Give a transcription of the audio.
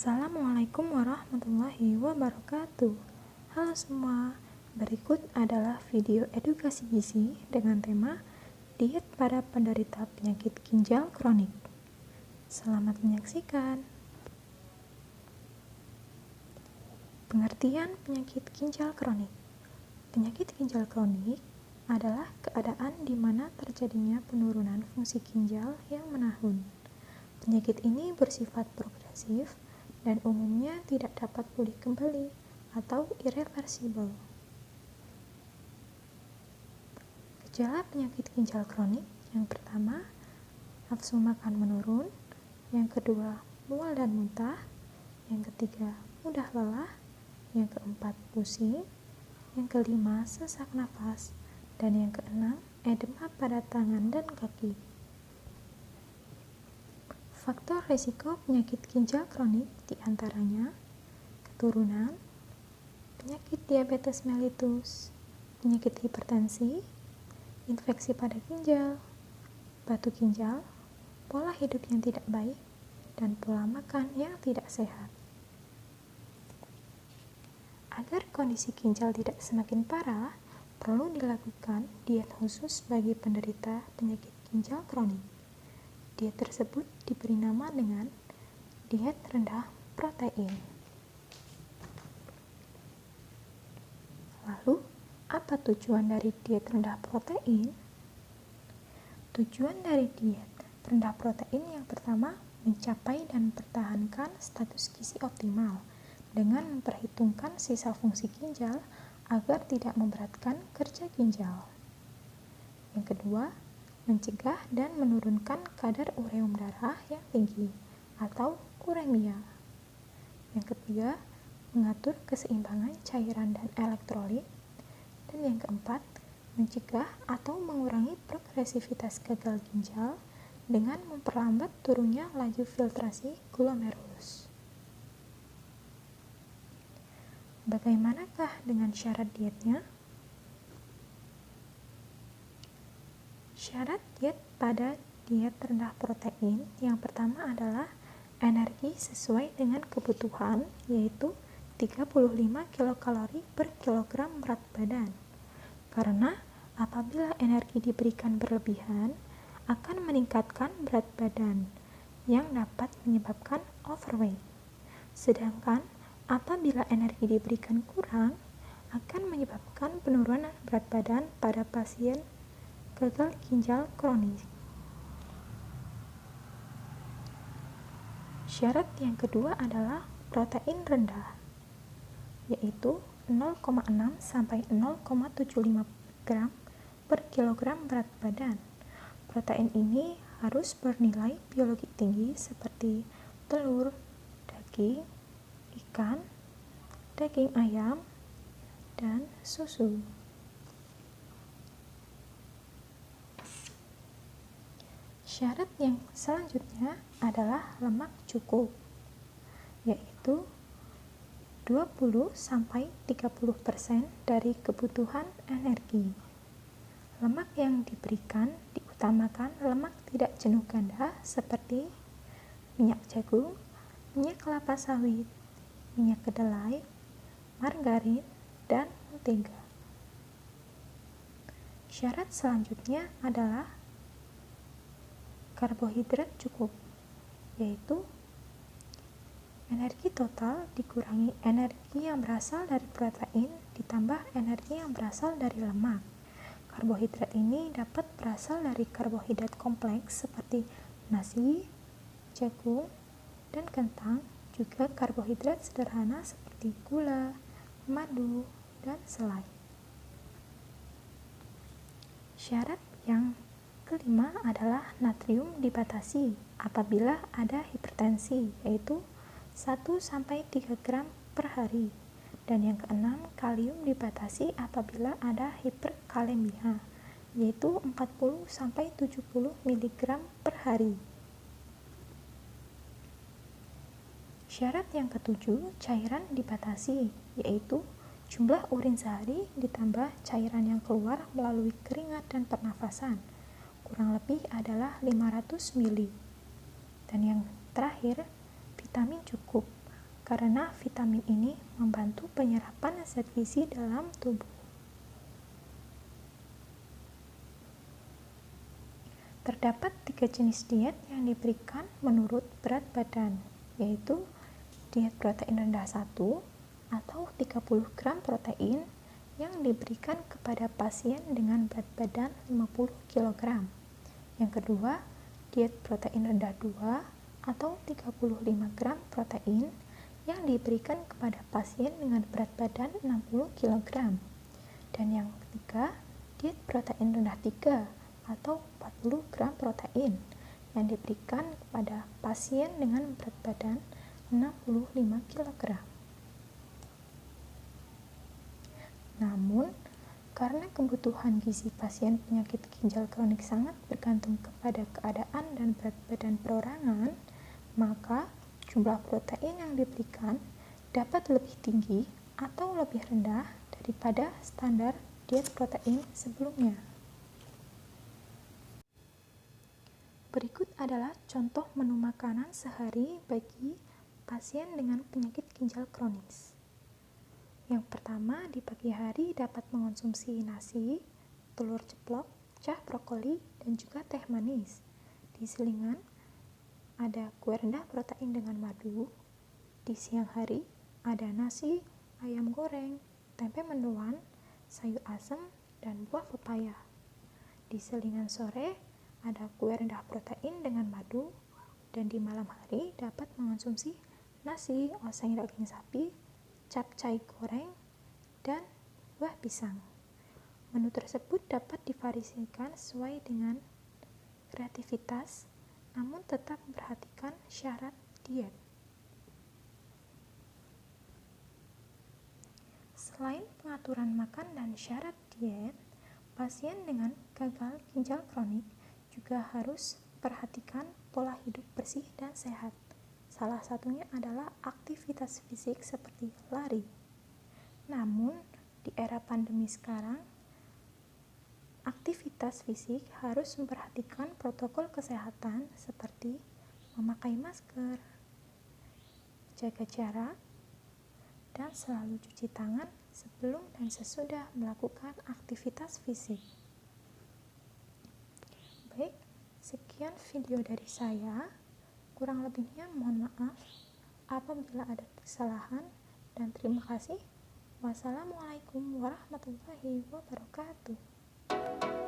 Assalamualaikum warahmatullahi wabarakatuh. Halo semua, berikut adalah video edukasi gizi dengan tema diet para penderita penyakit ginjal kronik. Selamat menyaksikan. Pengertian penyakit ginjal kronik. Penyakit ginjal kronik adalah keadaan di mana terjadinya penurunan fungsi ginjal yang menahun. Penyakit ini bersifat progresif dan umumnya tidak dapat pulih kembali atau irreversibel. Gejala penyakit ginjal kronik yang pertama, nafsu makan menurun, yang kedua, mual dan muntah, yang ketiga, mudah lelah, yang keempat, pusing, yang kelima, sesak nafas, dan yang keenam, edema pada tangan dan kaki. Faktor risiko penyakit ginjal kronik diantaranya keturunan, penyakit diabetes mellitus, penyakit hipertensi, infeksi pada ginjal, batu ginjal, pola hidup yang tidak baik, dan pola makan yang tidak sehat. Agar kondisi ginjal tidak semakin parah, perlu dilakukan diet khusus bagi penderita penyakit ginjal kronik. Diet tersebut diberi nama dengan diet rendah protein. Lalu, apa tujuan dari diet rendah protein? Tujuan dari diet rendah protein yang pertama, mencapai dan mempertahankan status gizi optimal dengan memperhitungkan sisa fungsi ginjal agar tidak memberatkan kerja ginjal. Yang kedua, mencegah dan menurunkan kadar ureum darah yang tinggi atau uremia. Yang ketiga, mengatur keseimbangan cairan dan elektrolit. Dan yang keempat, mencegah atau mengurangi progresivitas gagal ginjal dengan memperlambat turunnya laju filtrasi glomerulus. Bagaimanakah dengan syarat dietnya? Syarat diet pada diet rendah protein yang pertama adalah energi sesuai dengan kebutuhan, yaitu 35 kilokalori per kilogram berat badan. Karena apabila energi diberikan berlebihan, akan meningkatkan berat badan yang dapat menyebabkan overweight. Sedangkan apabila energi diberikan kurang, akan menyebabkan penurunan berat badan pada pasien gagal ginjal kronik. Syarat yang kedua adalah protein rendah, yaitu 0,6 sampai 0,75 gram per kilogram berat badan. Protein ini harus bernilai biologi tinggi seperti telur, daging, ikan, daging ayam, dan susu. Syarat yang selanjutnya adalah lemak cukup, yaitu 20-30% dari kebutuhan energi. Lemak yang diberikan diutamakan lemak tidak jenuh ganda seperti minyak jagung, minyak kelapa sawit, minyak kedelai, margarin, dan mentega. Syarat selanjutnya adalah karbohidrat cukup, yaitu energi total dikurangi energi yang berasal dari protein ditambah energi yang berasal dari lemak. Karbohidrat ini dapat berasal dari karbohidrat kompleks seperti nasi, jagung, dan kentang, juga karbohidrat sederhana seperti gula, madu, dan selai. Syarat yang kelima adalah natrium dibatasi apabila ada hipertensi, yaitu 1-3 gram per hari. Dan yang keenam, kalium dibatasi apabila ada hiperkalemia, yaitu 40-70 mg per hari. Syarat yang ketujuh, cairan dibatasi, yaitu jumlah urin sehari ditambah cairan yang keluar melalui keringat dan pernafasan. Kurang lebih adalah 500 ml. Dan yang terakhir, vitamin cukup karena vitamin ini membantu penyerapan zat gizi dalam tubuh. Terdapat 3 jenis diet yang diberikan menurut berat badan, yaitu diet protein rendah 1 atau 30 gram protein yang diberikan kepada pasien dengan berat badan 50 kg. Yang kedua, diet protein rendah 2 atau 35 gram protein yang diberikan kepada pasien dengan berat badan 60 kg. Dan yang ketiga, diet protein rendah 3 atau 40 gram protein yang diberikan kepada pasien dengan berat badan 65 kg. Namun, karena kebutuhan gizi pasien penyakit ginjal kronik sangat bergantung kepada keadaan dan berat badan perorangan, maka jumlah protein yang diberikan dapat lebih tinggi atau lebih rendah daripada standar diet protein sebelumnya. Berikut adalah contoh menu makanan sehari bagi pasien dengan penyakit ginjal kronis. Yang pertama, di pagi hari dapat mengonsumsi nasi, telur ceplok, cah brokoli, dan juga teh manis. Di selingan, ada kue rendah protein dengan madu. Di siang hari, ada nasi, ayam goreng, tempe mendoan, sayur asem, dan buah pepaya. Di selingan sore, ada kue rendah protein dengan madu, dan di malam hari dapat mengonsumsi nasi, oseng daging sapi, capcay goreng, dan buah pisang. Menu tersebut dapat divariasikan sesuai dengan kreativitas, namun tetap memperhatikan syarat diet. Selain pengaturan makan dan syarat diet, pasien dengan gagal ginjal kronik juga harus perhatikan pola hidup bersih dan sehat. Salah satunya adalah aktivitas fisik seperti lari. Namun, di era pandemi sekarang, aktivitas fisik harus memperhatikan protokol kesehatan seperti memakai masker, jaga jarak, dan selalu cuci tangan sebelum dan sesudah melakukan aktivitas fisik. Baik, sekian video dari saya. Kurang lebihnya mohon maaf apabila ada kesalahan, dan terima kasih. Wassalamualaikum warahmatullahi wabarakatuh.